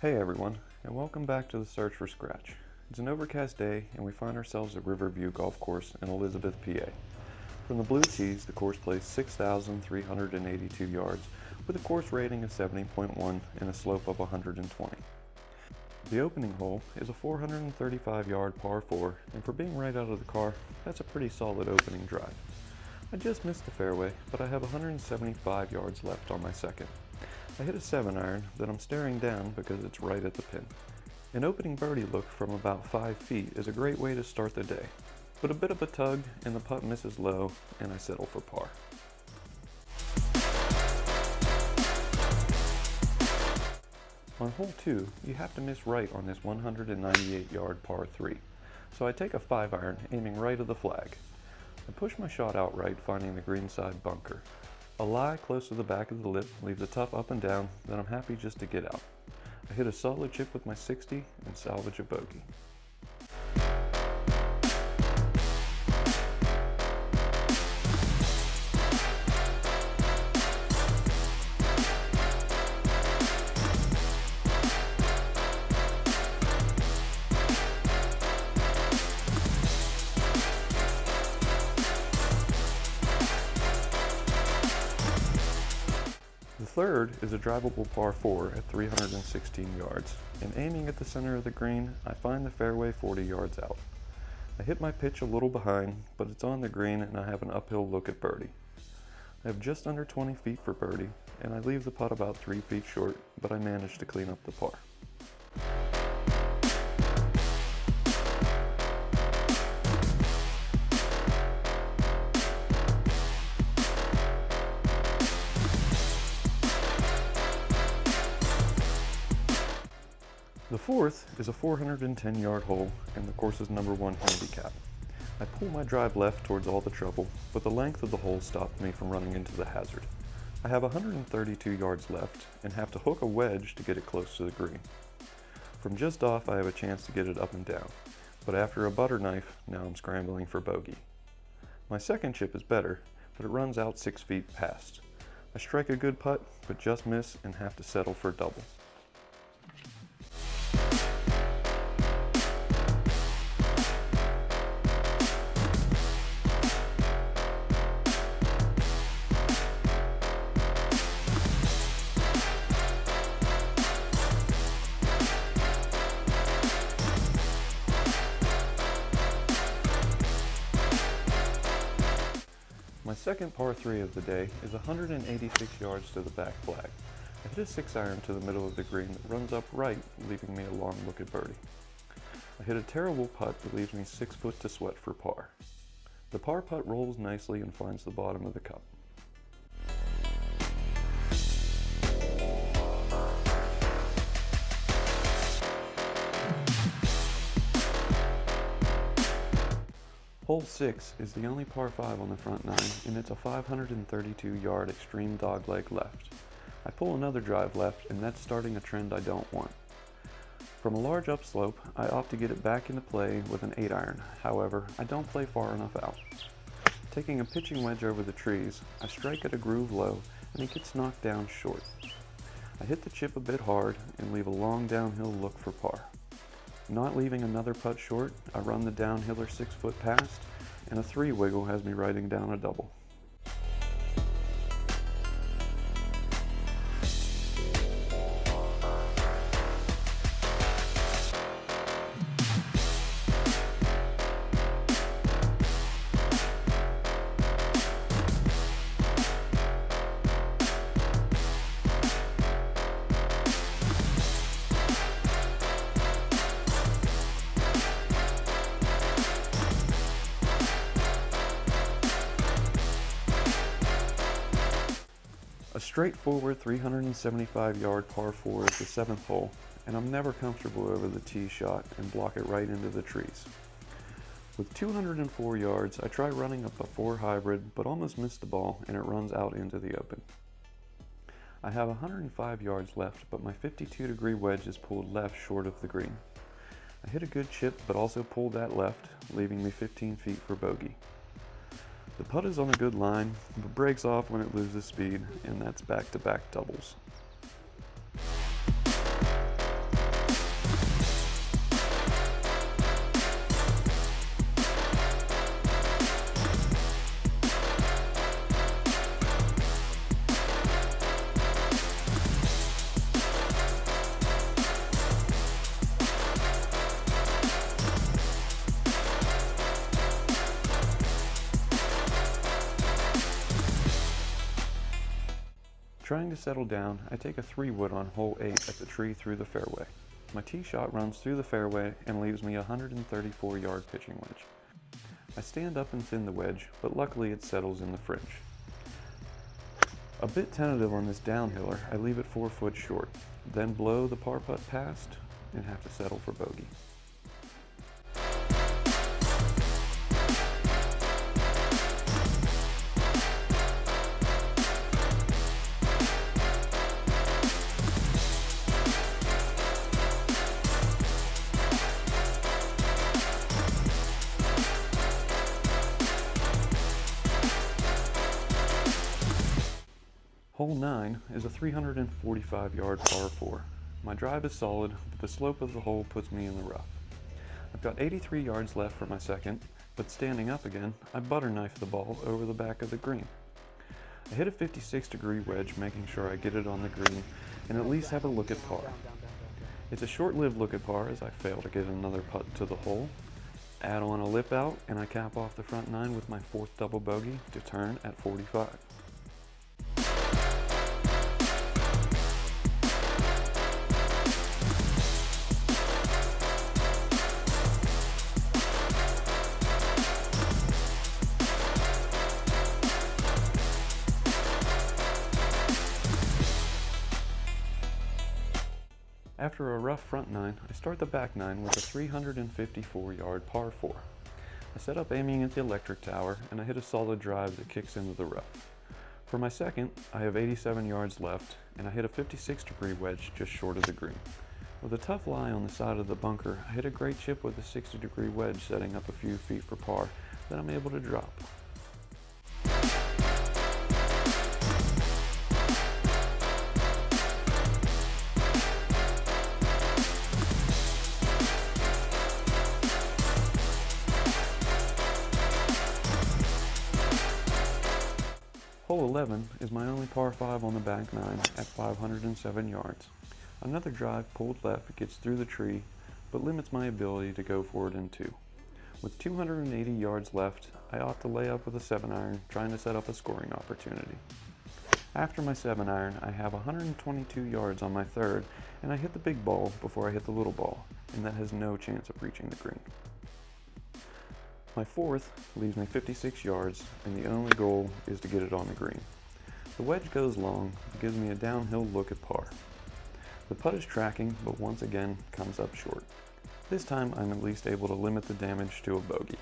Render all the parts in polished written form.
Hey everyone, and welcome back to the Search for Scratch. It's an overcast day, and we find ourselves at Riverview Golf Course in Elizabeth, PA. From the blue tees, the course plays 6,382 yards, with a course rating of 70.1 and a slope of 120. The opening hole is a 435-yard par 4, and for being right out of the car, that's a pretty solid opening drive. I just missed the fairway, but I have 175 yards left on my second. I hit a 7-iron that I'm staring down because it's right at the pin. An opening birdie look from about 5 feet is a great way to start the day, but a bit of a tug and the putt misses low and I settle for par. On hole 2, you have to miss right on this 198-yard par 3, so I take a 5-iron aiming right of the flag. I push my shot out right, finding the greenside bunker. A lie close to the back of the lip leaves a tough up and down that I'm happy just to get out. I hit a solid chip with my 60 and salvage a bogey. The third is a drivable par 4 at 316 yards, and aiming at the center of the green, I find the fairway 40 yards out. I hit my pitch a little behind, but it's on the green and I have an uphill look at birdie. I have just under 20 feet for birdie, and I leave the putt about 3 feet short, but I manage to clean up the par. The fourth is a 410-yard hole and the course's number 1 handicap. I pull my drive left towards all the trouble, but the length of the hole stopped me from running into the hazard. I have 132 yards left and have to hook a wedge to get it close to the green. From just off, I have a chance to get it up and down, but after a butter knife, now I'm scrambling for bogey. My second chip is better, but it runs out 6 feet past. I strike a good putt, but just miss and have to settle for double. My second par 3 of the day is 186 yards to the back flag. I hit a 6-iron to the middle of the green that runs up right, leaving me a long look at birdie. I hit a terrible putt that leaves me 6 foot to sweat for par. The par putt rolls nicely and finds the bottom of the cup. Hole 6 is the only par 5 on the front 9, and it's a 532-yard extreme dogleg left. I pull another drive left, and that's starting a trend I don't want. From a large upslope, I opt to get it back into play with an 8-iron. However, I don't play far enough out. Taking a pitching wedge over the trees, I strike at a groove low, and it gets knocked down short. I hit the chip a bit hard and leave a long downhill look for par. Not leaving another putt short, I run the downhiller 6 foot past, and a 3 wiggle has me writing down a double. A straightforward 375-yard par 4 is the 7th hole, and I'm never comfortable over the tee shot and block it right into the trees. With 204 yards, I try running up a 4 hybrid, but almost miss the ball and it runs out into the open. I have 105 yards left, but my 52-degree wedge is pulled left short of the green. I hit a good chip, but also pulled that left, leaving me 15 feet for bogey. The putt is on a good line, but breaks off when it loses speed, and that's back-to-back doubles. Trying to settle down, I take a 3-wood on hole 8 at the tree through the fairway. My tee shot runs through the fairway and leaves me a 134-yard pitching wedge. I stand up and thin the wedge, but luckily it settles in the fringe. A bit tentative on this downhiller, I leave it 4 foot short, then blow the par putt past and have to settle for bogey. Hole 9 is a 345-yard par 4. My drive is solid, but the slope of the hole puts me in the rough. I've got 83 yards left for my second, but standing up again, I butter-knife the ball over the back of the green. I hit a 56-degree wedge, making sure I get it on the green and at least have a look at par. It's a short-lived look at par as I fail to get another putt to the hole. Add on a lip out, and I cap off the front 9 with my 4th double bogey to turn at 45. After a rough front 9, I start the back 9 with a 354-yard par 4. I set up aiming at the electric tower, and I hit a solid drive that kicks into the rough. For my second, I have 87 yards left, and I hit a 56-degree wedge just short of the green. With a tough lie on the side of the bunker, I hit a great chip with a 60-degree wedge setting up a few feet for par that I'm able to drop. Hole 11 is my only par 5 on the back 9 at 507 yards. Another drive pulled left gets through the tree, but limits my ability to go for it in 2. With 280 yards left, I opt to lay up with a 7-iron, trying to set up a scoring opportunity. After my 7-iron, I have 122 yards on my third, and I hit the big ball before I hit the little ball, and that has no chance of reaching the green. My 4th leaves me 56 yards, and the only goal is to get it on the green. The wedge goes long, gives me a downhill look at par. The putt is tracking, but once again comes up short. This time I'm at least able to limit the damage to a bogey.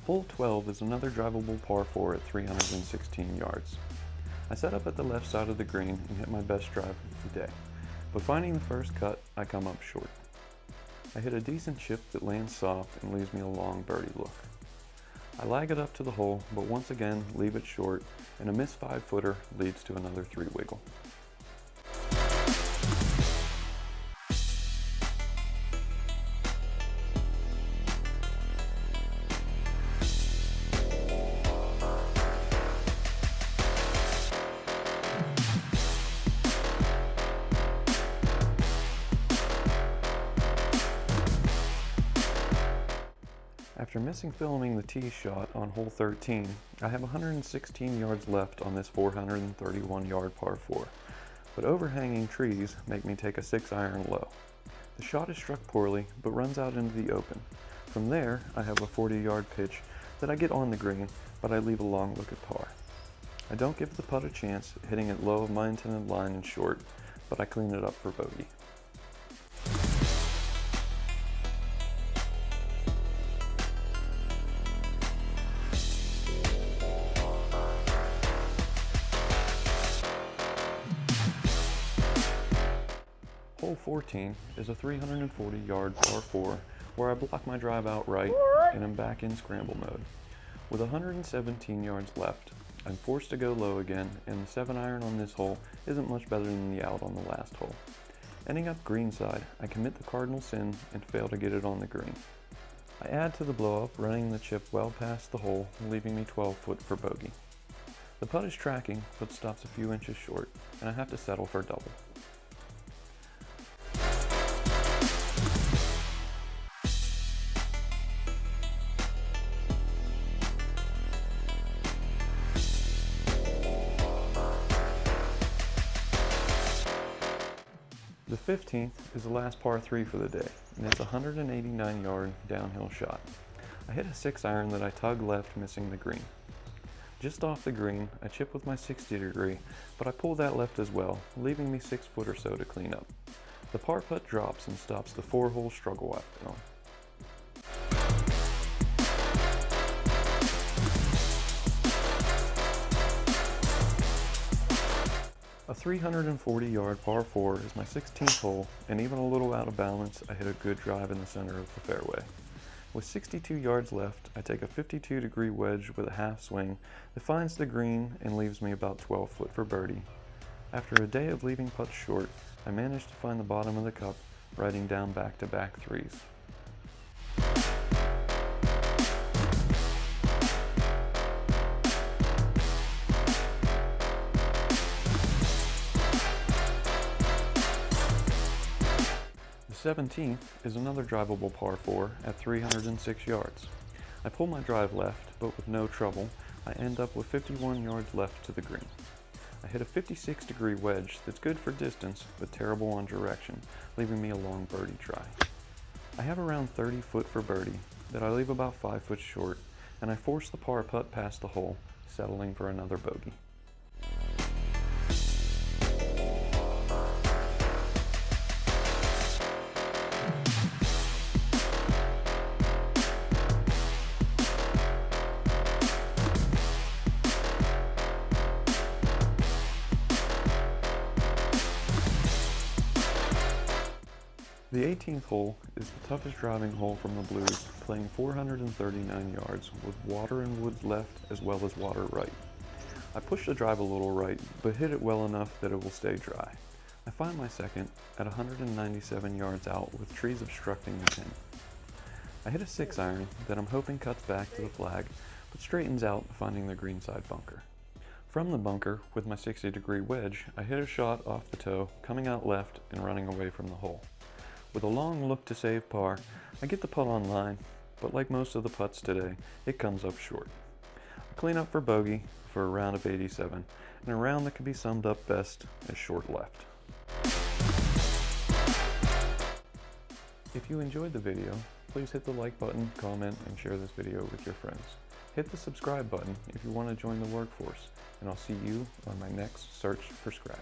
Hole 12 is another drivable par 4 at 316 yards. I set up at the left side of the green and hit my best drive of the day, but finding the first cut, I come up short. I hit a decent chip that lands soft and leaves me a long birdie look. I lag it up to the hole, but once again leave it short, and a missed 5-footer leads to another 3-wiggle. After missing filming the tee shot on hole 13, I have 116 yards left on this 431-yard par 4, but overhanging trees make me take a 6-iron low. The shot is struck poorly, but runs out into the open. From there, I have a 40-yard pitch that I get on the green, but I leave a long look at par. I don't give the putt a chance, hitting it low of my intended line and short, but I clean it up for bogey. Hole 14 is a 340-yard par 4 where I block my drive outright and am back in scramble mode. With 117 yards left, I'm forced to go low again, and the 7-iron on this hole isn't much better than the out on the last hole. Ending up greenside, I commit the cardinal sin and fail to get it on the green. I add to the blow up, running the chip well past the hole, leaving me 12 foot for bogey. The putt is tracking, but stops a few inches short, and I have to settle for double. The 15th is the last par 3 for the day, and it's a 189-yard downhill shot. I hit a 6-iron that I tug left, missing the green. Just off the green, I chip with my 60 degree, but I pull that left as well, leaving me 6 foot or so to clean up. The par putt drops and stops the 4-hole struggle I've been on. A 340-yard par 4 is my 16th hole, and even a little out of balance, I hit a good drive in the center of the fairway. With 62 yards left, I take a 52-degree wedge with a half swing that finds the green and leaves me about 12 foot for birdie. After a day of leaving putts short, I managed to find the bottom of the cup, riding down back-to-back threes. The 17th is another drivable par 4 at 306 yards. I pull my drive left, but with no trouble, I end up with 51 yards left to the green. I hit a 56-degree wedge that's good for distance, but terrible on direction, leaving me a long birdie try. I have around 30 foot for birdie, that I leave about 5 foot short, and I force the par putt past the hole, settling for another bogey. The 18th hole is the toughest driving hole from the blues, playing 439 yards with water and woods left as well as water right. I push the drive a little right, but hit it well enough that it will stay dry. I find my second at 197 yards out with trees obstructing the pin. I hit a 6-iron that I'm hoping cuts back to the flag, but straightens out, finding the greenside bunker. From the bunker, with my 60-degree wedge, I hit a shot off the toe, coming out left and running away from the hole. With a long look to save par, I get the putt on line, but like most of the putts today, it comes up short. I clean up for bogey for a round of 87, and a round that can be summed up best as short left. If you enjoyed the video, please hit the like button, comment, and share this video with your friends. Hit the subscribe button if you want to join the workforce, and I'll see you on my next Search for Scratch.